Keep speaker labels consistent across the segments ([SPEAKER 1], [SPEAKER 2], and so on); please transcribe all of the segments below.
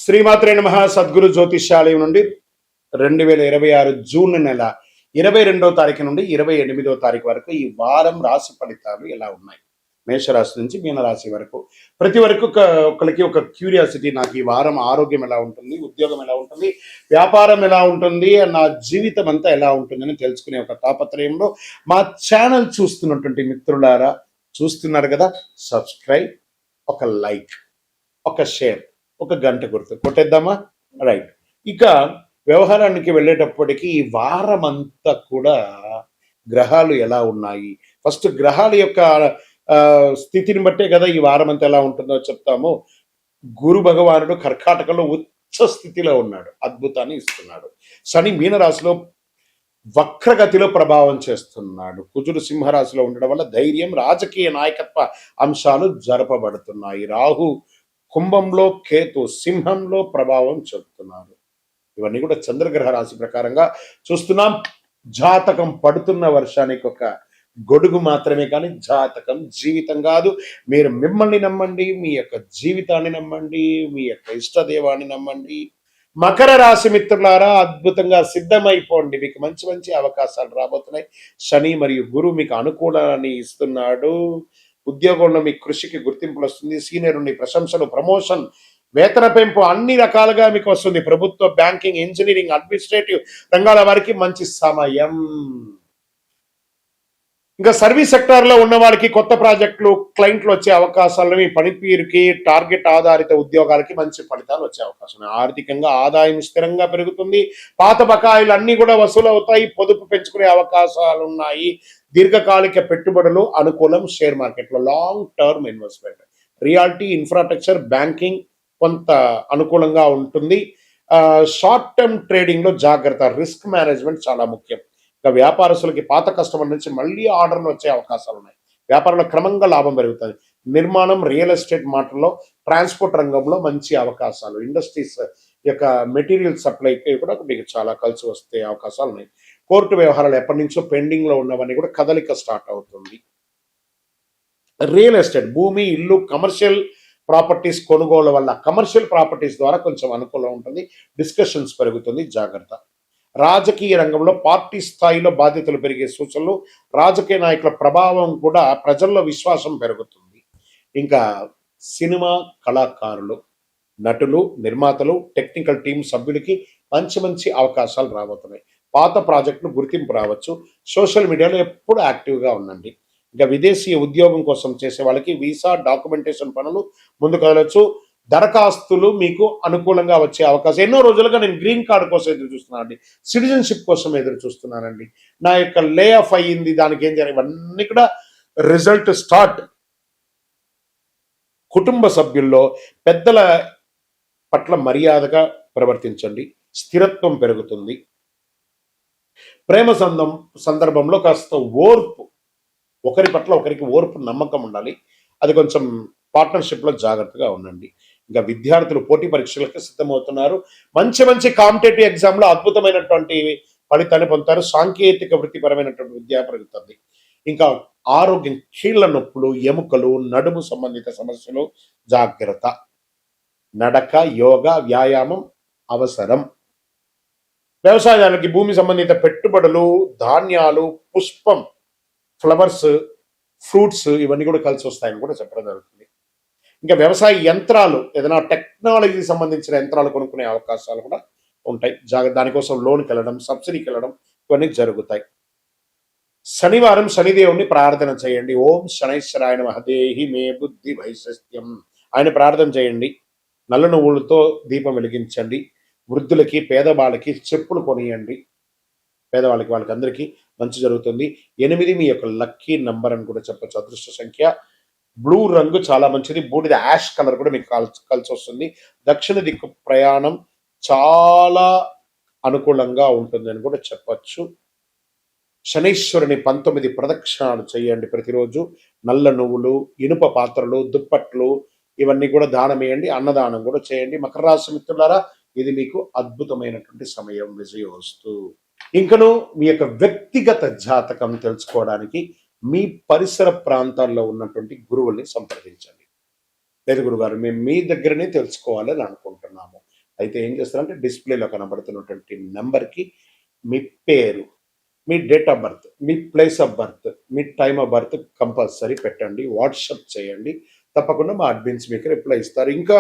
[SPEAKER 1] శ్రీమాత్రే నమః. సద్గురు జ్యోతిష్యాలయం నుండి 2026 జూన్ నెల 22వ తారీఖు నుండి 28వ తారీఖు వరకు ఈ వారం రాశి ఫలితాలు ఎలా ఉన్నాయి? మేషరాశి నుంచి మీనరాశి వరకు ప్రతి వరకు ఒకరికి ఒక క్యూరియాసిటీ, నాకు ఈ వారం ఆరోగ్యం ఎలా ఉంటుంది, ఉద్యోగం ఎలా ఉంటుంది, వ్యాపారం ఎలా ఉంటుంది, నా జీవితం అంతా ఎలా ఉంటుందని తెలుసుకునే ఒక తాపత్రయంలో మా ఛానల్ చూస్తున్నటువంటి మిత్రులారా, చూస్తున్నారు కదా, సబ్స్క్రైబ్, ఒక లైక్, ఒక షేర్, ఒక గంట గుర్తు కొట్టేద్దామా? రైట్. ఇక వ్యవహారానికి వెళ్ళేటప్పటికి ఈ వారం అంతా కూడా గ్రహాలు ఎలా ఉన్నాయి, ఫస్ట్ గ్రహాల యొక్క స్థితిని బట్టే కదా ఈ వారం అంతా ఎలా ఉంటుందో చెప్తాము. గురు భగవానుడు కర్కాటకంలో ఉచ్చ స్థితిలో ఉన్నాడు, అద్భుతాన్ని ఇస్తున్నాడు. శని మీనరాశిలో వక్రగతిలో ప్రభావం చేస్తున్నాడు. కుజుడు సింహరాశిలో ఉండడం వల్ల ధైర్యం, రాజకీయ నాయకత్వ అంశాలు జరపబడుతున్నాయి. రాహు కుంభంలో, కేతు సింహంలో ప్రభావం చూపుతున్నారు. ఇవన్నీ కూడా చంద్రగ్రహ రాశి ప్రకారంగా చూస్తున్నాం. జాతకం పడుతున్న వర్షానికి ఒక గొడుగు మాత్రమే, కానీ జాతకం జీవితం కాదు. మీరు మిమ్మల్ని నమ్మండి, మీ యొక్క జీవితాన్ని నమ్మండి, మీ యొక్క ఇష్టదేవాన్ని నమ్మండి. మకర రాశి మిత్రులారా, అద్భుతంగా సిద్ధమైపోండి. మీకు మంచి మంచి అవకాశాలు రాబోతున్నాయి. శని మరియు గురువు మీకు అనుకూలాన్ని ఇస్తున్నాడు. ఉద్యోగంలో మీ కృషికి గుర్తింపులు వస్తుంది. సీనియర్ నుండి ప్రశంసలు, ప్రమోషన్, వేతన పెంపు అన్ని రకాలుగా మీకు వస్తుంది. ప్రభుత్వ, బ్యాంకింగ్, ఇంజనీరింగ్, అడ్మినిస్ట్రేటివ్ రంగాల వారికి మంచి సమయం. ఇంకా సర్వీస్ సెక్టార్లో ఉన్న వారికి కొత్త ప్రాజెక్టులు, క్లయింట్లు వచ్చే అవకాశాలు, మీ పనితీరుకి, టార్గెట్ ఆధారిత ఉద్యోగాలకి మంచి ఫలితాలు వచ్చే అవకాశం. ఆర్థికంగా ఆదాయం స్థిరంగా పెరుగుతుంది. పాత బకాయిలు అన్ని కూడా వసూలు అవుతాయి. పొదుపు పెంచుకునే అవకాశాలు ఉన్నాయి. దీర్ఘకాలిక పెట్టుబడులు అనుకూలం. షేర్ మార్కెట్లో long term investment, reality, infrastructure, banking కొంత అనుకూలంగా ఉంటుంది. షార్ట్ టర్మ్ ట్రేడింగ్ లో జాగ్రత్త, రిస్క్ మేనేజ్మెంట్ చాలా ముఖ్యం. ఇంకా వ్యాపారస్తులకి పాత కస్టమర్ నుంచి మళ్ళీ ఆర్డర్లు వచ్చే అవకాశాలు ఉన్నాయి. వ్యాపారంలో క్రమంగా లాభం పెరుగుతుంది. నిర్మాణం, రియల్ ఎస్టేట్ మాటల్లో, ట్రాన్స్పోర్ట్ రంగంలో మంచి అవకాశాలు. ఇండస్ట్రీస్ యొక్క మెటీరియల్ సప్లైకి కూడా మీకు చాలా కలిసి వస్తే అవకాశాలు ఉన్నాయి. కోర్టు వ్యవహారాలు ఎప్పటి నుంచో పెండింగ్ లో ఉన్నవన్నీ కూడా కదలిక స్టార్ట్ అవుతుంది. రియల్ ఎస్టేట్, భూమి, ఇల్లు, కమర్షియల్ ప్రాపర్టీస్ కొనుగోలు వల్ల కమర్షియల్ ప్రాపర్టీస్ ద్వారా కొంచెం అనుకూలం ఉంటుంది. డిస్కషన్స్ పెరుగుతుంది, జాగ్రత్త. రాజకీయ రంగంలో పార్టీ స్థాయిలో బాధ్యతలు పెరిగే సూచనలు. రాజకీయ నాయకుల ప్రభావం కూడా ప్రజల్లో విశ్వాసం పెరుగుతుంది. ఇంకా సినిమా కళాకారులు, నటులు, నిర్మాతలు, టెక్నికల్ టీం సభ్యులకి మంచి మంచి అవకాశాలు రాబోతున్నాయి. పాత ప్రాజెక్టులు గుర్తింపు రావచ్చు. సోషల్ మీడియాలో ఎప్పుడు యాక్టివ్గా ఉండండి. ఇంకా విదేశీ ఉద్యోగం కోసం చేసే వాళ్ళకి వీసా, డాక్యుమెంటేషన్ పనులు ముందు కదలవచ్చు. దరఖాస్తులు మీకు అనుకూలంగా వచ్చే అవకాశం. ఎన్నో రోజులుగా నేను గ్రీన్ కార్డు కోసం ఎదురు చూస్తున్నానండి, సిటిజన్షిప్ కోసం ఎదురు చూస్తున్నానండి, నా యొక్క లే ఆఫ్ అయ్యింది, దానికి ఏం చేయాలి, ఇవన్నీ కూడా రిజల్ట్ స్టార్ట్. కుటుంబ సభ్యుల్లో పెద్దల పట్ల మర్యాదగా ప్రవర్తించండి, స్థిరత్వం పెరుగుతుంది. ప్రేమ సందర్భంలో కాస్త ఓర్పు, ఒకరి పట్ల ఒకరికి ఓర్పు, నమ్మకం ఉండాలి. అది కొంచెం పార్ట్నర్షిప్లో జాగ్రత్తగా ఉండండి. ఇంకా విద్యార్థులు పోటీ పరీక్షలకు సిద్ధమవుతున్నారు. మంచి మంచి కాంపిటేటివ్ ఎగ్జామ్లో అద్భుతమైనటువంటి ఫలితాన్ని పొందుతారు. సాంకేతిక వృత్తిపరమైనటువంటి విద్య పెరుగుతుంది. ఇంకా ఆరోగ్యం, కీళ్ల నొప్పులు, ఎముకలు, నడుము సంబంధిత సమస్యలు జాగ్రత్త. నడక, యోగా, వ్యాయామం అవసరం. వ్యవసాయానికి, భూమి సంబంధిత పెట్టుబడులు, ధాన్యాలు, పుష్పం, ఫ్లవర్స్, ఫ్రూట్స్ ఇవన్నీ కూడా కలిసి వస్తాయని కూడా చెప్పడం జరుగుతుంది. ఇంకా వ్యవసాయ యంత్రాలు, ఏదైనా టెక్నాలజీ సంబంధించిన యంత్రాలు కొనుక్కునే అవకాశాలు కూడా ఉంటాయి. దానికోసం లోన్కి వెళ్ళడం, సబ్సిడీకి వెళ్ళడం ఇవన్నీ జరుగుతాయి. శనివారం శనిదేవుని ప్రార్థన చేయండి. ఓం శనైశ్వరాయ నమః, దేహి మే బుద్ధి వైశస్త్యం. ఆయన ప్రార్థన చేయండి. నల్ల నువ్వులతో దీపం వెలిగించండి. వృద్ధులకి, పేదవాళ్ళకి చెప్పులు కొనియండి. పేదవాళ్ళకి, వాళ్ళకి అందరికీ మంచి జరుగుతుంది. 8 మీ యొక్క లక్కీ నంబర్ అని కూడా చెప్పచ్చు. అదృష్ట సంఖ్య బ్లూ రంగు చాలా మంచిది. బూడిద యాష్ కలర్ కూడా మీకు కలిసి వస్తుంది. దక్షిణ దిక్కు ప్రయాణం చాలా అనుకూలంగా ఉంటుంది అని కూడా చెప్పచ్చు. శనీశ్వరుని 19 ప్రదక్షిణాలు చేయండి ప్రతిరోజు. నల్ల నువ్వులు, ఇనుప పాత్రలు, దుప్పట్లు ఇవన్నీ కూడా దానం వేయండి. అన్నదానం కూడా చేయండి. మకర రాశి మిత్రులారా, ఇది మీకు అద్భుతమైనటువంటి సమయం. విజయోస్తు. ఇంకను మీ యొక్క వ్యక్తిగత జాతకం తెలుసుకోవడానికి మీ పరిసర ప్రాంతాల్లో ఉన్నటువంటి గురువుల్ని సంప్రదించండి. లేదు గురుగారు, మేము మీ దగ్గరనే తెలుసుకోవాలని అనుకుంటున్నాము, అయితే ఏం చేస్తారంటే డిస్ప్లేలో కనబడుతున్నటువంటి నెంబర్కి మీ పేరు, మీ డేట్ ఆఫ్ బర్త్, మీ ప్లేస్ ఆఫ్ బర్త్, మీ టైమ్ ఆఫ్ బర్త్ కంపల్సరీ పెట్టండి. వాట్సప్ చేయండి, తప్పకుండా మా అడ్మిన్స్ మీకు రిప్లై ఇస్తారు. ఇంకా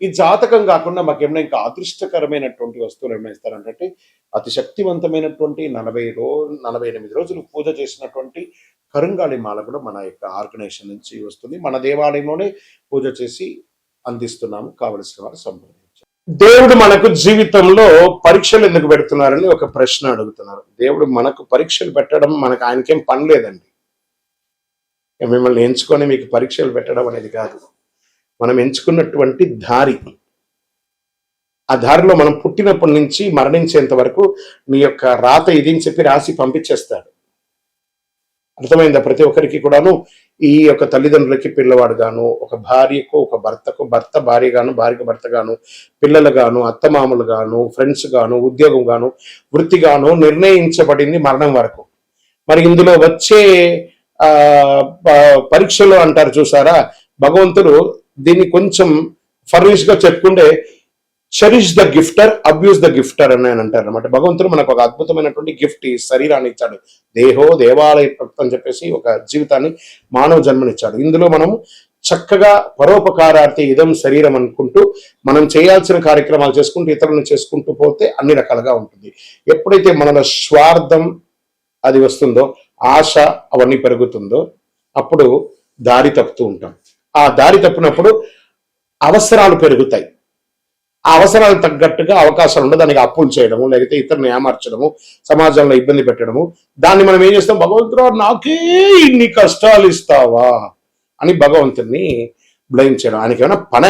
[SPEAKER 1] ఈ జాతకం కాకుండా మాకేమైనా ఇంకా అదృష్టకరమైనటువంటి వస్తువులు ఏమైనా ఇస్తారంటే అతి శక్తివంతమైనటువంటి 48 రోజులు పూజ చేసినటువంటి కరుంగాళి మాల కూడా మన యొక్క ఆర్గనైజేషన్ నుంచి వస్తుంది. మన దేవాలయంలోనే పూజ చేసి అందిస్తున్నాము. కావలసిన వారు సంప్రదించారు. దేవుడు మనకు జీవితంలో పరీక్షలు ఎందుకు పెడుతున్నారని ఒక ప్రశ్న అడుగుతున్నారు. దేవుడు మనకు పరీక్షలు పెట్టడం మనకు ఆయనకేం పని లేదండి. మిమ్మల్ని ఎంచుకొని మీకు పరీక్షలు పెట్టడం అనేది కాదు. మనం ఎంచుకున్నటువంటి దారి, ఆ దారిలో మనం పుట్టినప్పటి నుంచి మరణించేంత వరకు నీ యొక్క రాత ఇది అని చెప్పి రాసి పంపించేస్తాడు. అర్థమైందా? ప్రతి ఒక్కరికి కూడాను ఈ యొక్క తల్లిదండ్రులకి పిల్లవాడు గాను, ఒక భార్యకు ఒక భర్తకు భర్త భార్య గాను, భార్యకు భర్త గాను, పిల్లలు గాను, అత్తమామలు గాను, ఫ్రెండ్స్ గాను, ఉద్యోగం గాను, వృత్తి గాను నిర్ణయించబడింది మరణం వరకు. మరి ఇందులో వచ్చే పరీక్షలు అంటారు చూసారా, భగవంతుడు దీన్ని కొంచెం ఫర్నిష్ గా చెప్పుకుంటే చెరిష్ ద గిఫ్టర్, అబ్యూస్ ద గిఫ్టర్ అని ఆయన అంటారు అనమాట. భగవంతుడు మనకు ఒక అద్భుతమైనటువంటి గిఫ్ట్, ఈ శరీరాన్ని ఇచ్చాడు. దేవాలయ భక్తి అని చెప్పేసి ఒక జీవితాన్ని, మానవ జన్మనిచ్చాడు. ఇందులో మనం చక్కగా పరోపకారార్థి ఇదం శరీరం అనుకుంటూ మనం చేయాల్సిన కార్యక్రమాలు చేసుకుంటూ ఇతరులను చేసుకుంటూ పోతే అన్ని రకాలుగా ఉంటుంది. ఎప్పుడైతే మనలో స్వార్థం అది వస్తుందో, ఆశ అవన్నీ పెరుగుతుందో, అప్పుడు దారి తప్పుతూ ఉంటాం. ఆ దారి తప్పినప్పుడు అవసరాలు పెరుగుతాయి. ఆ అవసరాలు తగ్గట్టుగా అవకాశాలు ఉండదు. దానికి అప్పులు చేయడము, లేకపోతే ఇతరులను ఏమార్చడము, సమాజంలో ఇబ్బంది పెట్టడము. దాన్ని మనం ఏం చేస్తాం, భగవంతుడు నాకే ఇన్ని కష్టాలు ఇస్తావా అని భగవంతుడిని బ్లేమ్ చేయడం. ఆయనకి ఏమైనా పన?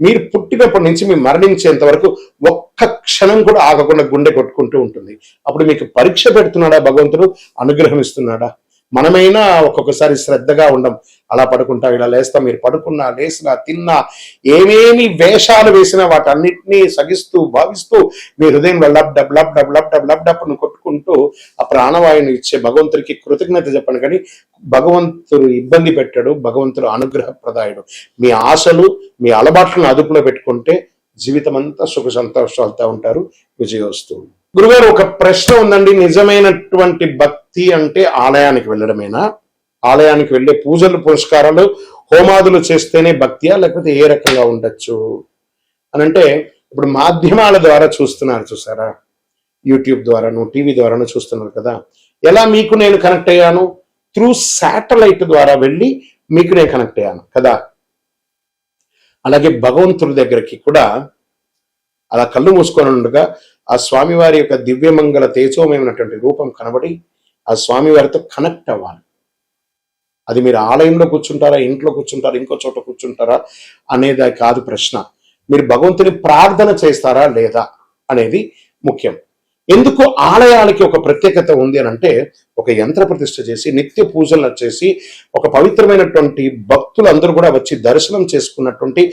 [SPEAKER 1] మీరు పుట్టినప్పటి నుంచి మీరు మరణించేంత వరకు ఒక్క క్షణం కూడా ఆగకుండా గుండె కొట్టుకుంటూ ఉంటుంది. అప్పుడు మీకు పరీక్ష పెడుతున్నాడా భగవంతుడు, అనుగ్రహం ఇస్తున్నాడా? మనమైనా ఒక్కొక్కసారి శ్రద్ధగా ఉండం. అలా పడుకుంటా, ఇలా లేస్తాం. మీరు పడుకున్నా, లేసినా, తిన్నా, ఏమేమి వేషాలు వేసినా వాటన్నిటినీ సగిస్తూ భావిస్తూ మీ హృదయంలో lub dub lub dub lub dub lub డబ్ను కొట్టుకుంటూ ఆ ప్రాణవాయుని ఇచ్చే భగవంతుడికి కృతజ్ఞత చెప్పండి. కానీ భగవంతుడు ఇబ్బంది పెట్టాడు, భగవంతుడు అనుగ్రహప్రదాయుడు. మీ ఆశలు, మీ అలవాట్లను అదుపులో పెట్టుకుంటే జీవితం అంతా సుఖ సంతోషాలతో ఉంటారు. విజయోస్తు. గురుగారు, ఒక ప్రశ్న ఉందండి. నిజమైనటువంటి భక్తి అంటే ఆలయానికి వెళ్ళడమేనా? ఆలయానికి వెళ్ళే పూజలు, పురస్కారాలు, హోమాదులు చేస్తేనే భక్తియా, లేకపోతే ఏ రకంగా ఉండొచ్చు అని అంటే, ఇప్పుడు మాధ్యమాల ద్వారా చూస్తున్నారు చూసారా, యూట్యూబ్ ద్వారాను, టీవీ ద్వారాను చూస్తున్నారు కదా. ఎలా మీకు నేను కనెక్ట్ అయ్యాను? త్రూ శాటిలైట్ ద్వారా వెళ్ళి మీకు నేను కనెక్ట్ అయ్యాను కదా. అలాగే భగవంతుడి దగ్గరికి కూడా అలా కళ్ళు మూసుకొని ఉండగా ఆ స్వామివారి యొక్క దివ్యమంగళ తేజోమయమైనటువంటి రూపం కనబడి ఆ స్వామివారితో కనెక్ట్ అవ్వాలి. అది మీరు ఆలయంలో కూర్చుంటారా, ఇంట్లో కూర్చుంటారా, ఇంకో చోట కూర్చుంటారా అనేది కాదు ప్రశ్న. మీరు భగవంతుని ప్రార్థన చేస్తారా లేదా అనేది ముఖ్యం. ఎందుకు ఆలయాలకి ఒక ప్రత్యేకత ఉంది అని అంటే, ఒక యంత్ర ప్రతిష్ఠ చేసి నిత్య పూజలు చేసి ఒక పవిత్రమైనటువంటి భక్తులు అందరూ కూడా వచ్చి దర్శనం చేసుకున్నటువంటి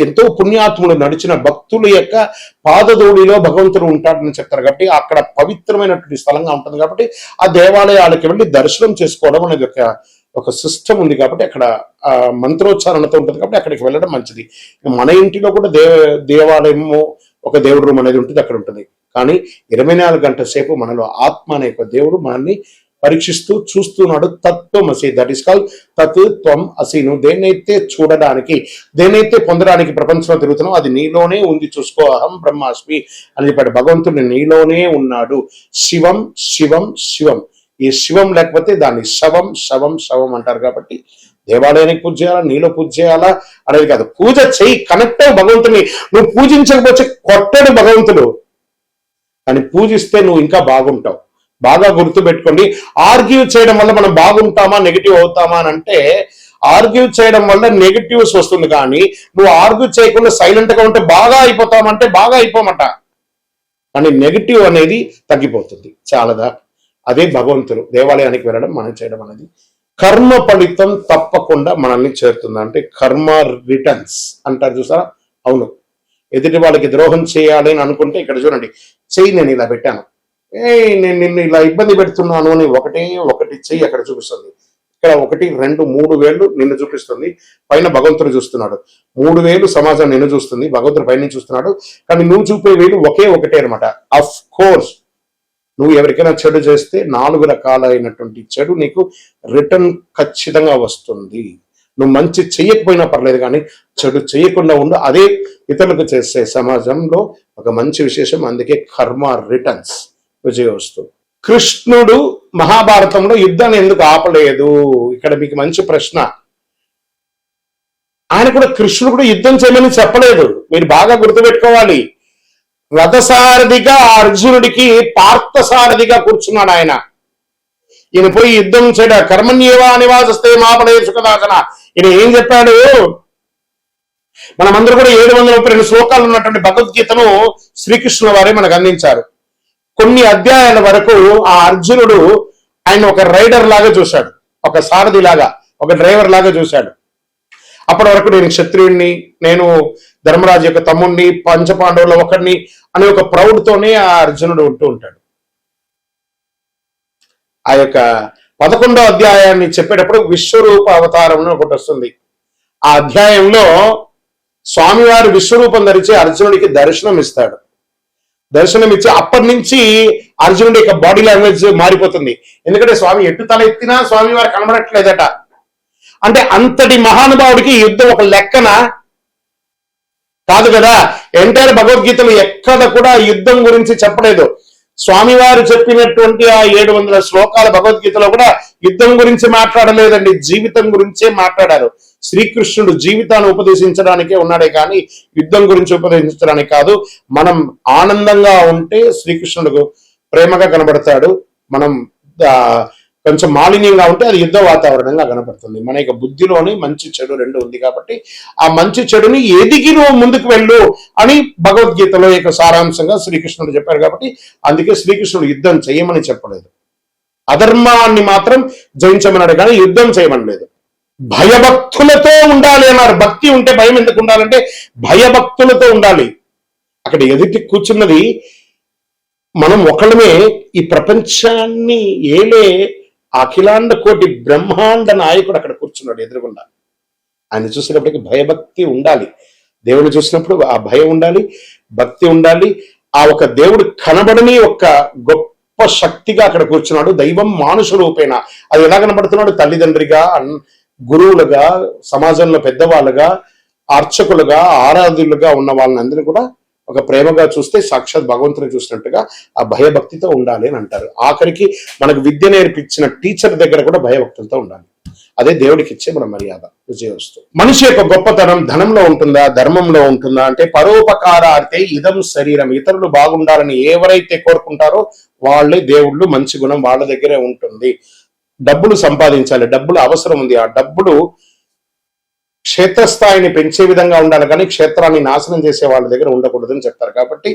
[SPEAKER 1] ఎంతో పుణ్యాత్ములు నడిచిన భక్తుల యొక్క పాదధూళిలో భగవంతుడు ఉంటాడని చెప్తారు. కాబట్టి అక్కడ పవిత్రమైనటువంటి స్థలంగా ఉంటుంది. కాబట్టి ఆ దేవాలయాలకి వెళ్ళి దర్శనం చేసుకోవడం అనేది ఒక సిస్టమ్ ఉంది. కాబట్టి అక్కడ మంత్రోచ్చారణతో ఉంటుంది. కాబట్టి అక్కడికి వెళ్ళడం మంచిది. మన ఇంటిలో కూడా దేవాలయము, ఒక దేవుడు రూమ్ అనేది ఉంటుంది, అక్కడ ఉంటుంది. కానీ 24 గంటల సేపు మనలో ఆత్మ అనే ఒక దేవుడు మనల్ని పరీక్షిస్తూ చూస్తున్నాడు. తత్వమసి, దట్ ఈస్ కాల్ తత్ త్వం అసి. నువ్వు దేన్నైతే చూడడానికి, దేన్నైతే పొందడానికి ప్రపంచంలో తిరుగుతున్నావు అది నీలోనే ఉంది, చూసుకో. అహం బ్రహ్మాస్మి అని చెప్పాడు. భగవంతుడు నీలోనే ఉన్నాడు. శివం శివం శివం. ఈ శివం లేకపోతే దాన్ని శవం శవం శవం అంటారు. కాబట్టి దేవాలయానికి పూజ చేయాలా, నీలో పూజ చేయాలా అనేది కాదు. పూజ చెయ్యి, కనెక్ట్ అయ్యి భగవంతుని. నువ్వు పూజించకపోతే కొట్టడు భగవంతుడు, కానీ పూజిస్తే నువ్వు ఇంకా బాగుంటావు. బాగా గుర్తుపెట్టుకోండి. ఆర్గ్యూ చేయడం వల్ల మనం బాగుంటామా, నెగిటివ్ అవుతామా అని అంటే, ఆర్గ్యూ చేయడం వల్ల నెగిటివ్స్ వస్తుంది. కానీ నువ్వు ఆర్గ్యూ చేయకుండా సైలెంట్ గా ఉంటే బాగా అయిపోతామంటే బాగా అయిపోమట. కానీ నెగిటివ్ అనేది తగ్గిపోతుంది. చాలదా? అదే భగవంతుడు. దేవాలయానికి వెళ్ళడం, మనం చేయడం అనేది కర్మ ఫలితం తప్పకుండా మనల్ని చేరుతుంది. అంటే కర్మ రిటర్న్స్ అంటారు చూసారా. అవును, ఎదుటి వాళ్ళకి ద్రోహం చేయాలి అని అనుకుంటే ఇక్కడ చూడండి, చెయ్యి నేను ఇలా పెట్టాను, నేను నిన్ను ఇలా ఇబ్బంది పెడుతున్నాను అని ఒకటి చెయ్యి అక్కడ చూపిస్తుంది. ఇక్కడ 1 2 3 వేళ్ళు నిన్ను చూపిస్తుంది, పైన భగవంతుడు చూస్తున్నాడు. 3 వేలు సమాజం నిన్ను చూస్తుంది, భగవంతుడు పైన చూస్తున్నాడు. కానీ నువ్వు చూపే వేలు ఒకటే అనమాట. అఫ్ కోర్స్ నువ్వు ఎవరికైనా చెడు చేస్తే 4 రకాలైనటువంటి చెడు నీకు రిటర్న్ ఖచ్చితంగా వస్తుంది. నువ్వు మంచి చెయ్యకపోయినా పర్లేదు, కానీ చెడు చేయకుండా ఉండు. అదే ఇతరులకు చేసే సమాజంలో ఒక మంచి విశేషం. అందుకే కర్మ రిటర్న్స్, విజయోస్తు. కృష్ణుడు మహాభారతంలో యుద్ధాన్ని ఎందుకు ఆపలేదు? ఇక్కడ మీకు మంచి ప్రశ్న. ఆయన కూడా, కృష్ణుడు కూడా యుద్ధం చేయమని చెప్పలేదు. మీరు బాగా గుర్తుపెట్టుకోవాలి. రథసారథిగా అర్జునుడికి పార్థసారథిగా కూర్చున్నాడు ఆయన. ఈయన పోయి యుద్ధం చేయడ కర్మణ్యేవా నివాసస్తే మాపడే సుఖదాసన. ఈయన ఏం చెప్పాడు? మనమందరూ కూడా 732 శ్లోకాలు ఉన్నటువంటి భగవద్గీతను శ్రీకృష్ణుల వారే మనకు అందించారు. కొన్ని అధ్యాయాల వరకు ఆ అర్జునుడు ఆయన ఒక రైడర్ లాగా చూశాడు, ఒక సారథి లాగా, ఒక డ్రైవర్ లాగా చూశాడు. అప్పటి వరకు నేను క్షత్రియుడిని, నేను ధర్మరాజు యొక్క తమ్ముడిని, పంచపాండవుల ఒకడిని అనే ఒక ప్రౌడ్తోనే ఆ అర్జునుడు ఉంటూ ఉంటాడు. ఆ యొక్క 11వ అధ్యాయాన్ని చెప్పేటప్పుడు విశ్వరూప అవతారం ఒకటి వస్తుంది. ఆ అధ్యాయంలో స్వామివారు విశ్వరూపం ధరించి అర్జునుడికి దర్శనం ఇస్తాడు. దర్శనం ఇచ్చి అప్పటి నుంచి అర్జునుడి యొక్క బాడీ లాంగ్వేజ్ మారిపోతుంది. ఎందుకంటే స్వామి ఎటు తల ఎత్తినా స్వామివారు కనబడట్లేదట. అంటే అంతటి మహానుభావుడికి యుద్ధం ఒక లెక్కన కాదు కదా. ఎంటైర్ భగవద్గీతలు ఎక్కడ కూడా యుద్ధం గురించి చెప్పలేదు. స్వామివారు చెప్పినటువంటి ఆ 700 శ్లోకాల భగవద్గీతలో కూడా యుద్ధం గురించి మాట్లాడలేదండి, జీవితం గురించే మాట్లాడారు. శ్రీకృష్ణుడు జీవితాన్ని ఉపదేశించడానికే ఉన్నాడే కానీ యుద్ధం గురించి ఉపదేశించడానికి కాదు. మనం ఆనందంగా ఉంటే శ్రీకృష్ణుడు ప్రేమగా కనబడతాడు. మనం కొంచెం మాలిన్యంగా ఉంటే అది యుద్ధ వాతావరణంగా కనపడుతుంది. మన యొక్క బుద్ధిలోని మంచి చెడు రెండు ఉంది కాబట్టి ఆ మంచి చెడుని ఎదిగి నువ్వు ముందుకు వెళ్ళు అని భగవద్గీతలో యొక్క సారాంశంగా శ్రీకృష్ణుడు చెప్పారు. కాబట్టి అందుకే శ్రీకృష్ణుడు యుద్ధం చేయమని చెప్పలేదు, అధర్మాన్ని మాత్రం జయించమన్నాడు కానీ యుద్ధం చేయమనలేదు. భయభక్తులతో ఉండాలి అన్నారు. భక్తి ఉంటే భయం ఎందుకు ఉండాలంటే భయభక్తులతో ఉండాలి. అక్కడ ఎదుటి కూర్చున్నది మనం ఒకళ్ళమే. ఈ ప్రపంచాన్ని ఏలే అఖిలాండ కోటి బ్రహ్మాండ నాయకుడు అక్కడ కూర్చున్నాడు ఎదురుగుండా. ఆయన చూసినప్పటికీ భయభక్తి ఉండాలి. దేవుని చూసినప్పుడు ఆ భయం ఉండాలి, భక్తి ఉండాలి. ఆ ఒక దేవుడు కనబడని ఒక గొప్ప శక్తిగా అక్కడ కూర్చున్నాడు. దైవం మానుష రూపేణ. అది ఎలా కనబడుతున్నాడు? తల్లిదండ్రిగా, గురువులుగా, సమాజంలో పెద్దవాళ్ళుగా, అర్చకులుగా, ఆరాధులుగా ఉన్న వాళ్ళని అందరినీ కూడా ఒక ప్రేమగా చూస్తే సాక్షాత్ భగవంతుని చూసినట్టుగా ఆ భయభక్తితో ఉండాలి అని అంటారు. ఆఖరికి మనకు విద్య నేర్పించిన టీచర్ దగ్గర కూడా భయభక్తులతో ఉండాలి. అదే దేవుడికి ఇచ్చే మన మర్యాద, విజయోస్తు. మనిషి యొక్క గొప్పతనం ధనంలో ఉంటుందా, ధర్మంలో ఉంటుందా అంటే పరోపకారార్థే ఇదం శరీరం. ఇతరులు బాగుండాలని ఎవరైతే కోరుకుంటారో వాళ్ళే దేవుళ్ళు. మంచి గుణం వాళ్ళ దగ్గరే ఉంటుంది. డబ్బులు సంపాదించాలి, డబ్బులు అవసరం ఉంది. ఆ డబ్బులు క్షేత్రస్థాయిని పెంచే విధంగా ఉండాలి కానీ క్షేత్రాన్ని నాశనం చేసే వాళ్ళ దగ్గర ఉండకూడదని చెప్తారు. కాబట్టి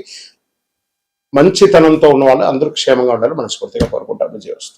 [SPEAKER 1] మంచితనంతో ఉన్న వాళ్ళు అందరూ క్షేమంగా ఉండాలి మనస్ఫూర్తిగా కోరుకుంటారు. విజయోస్తు.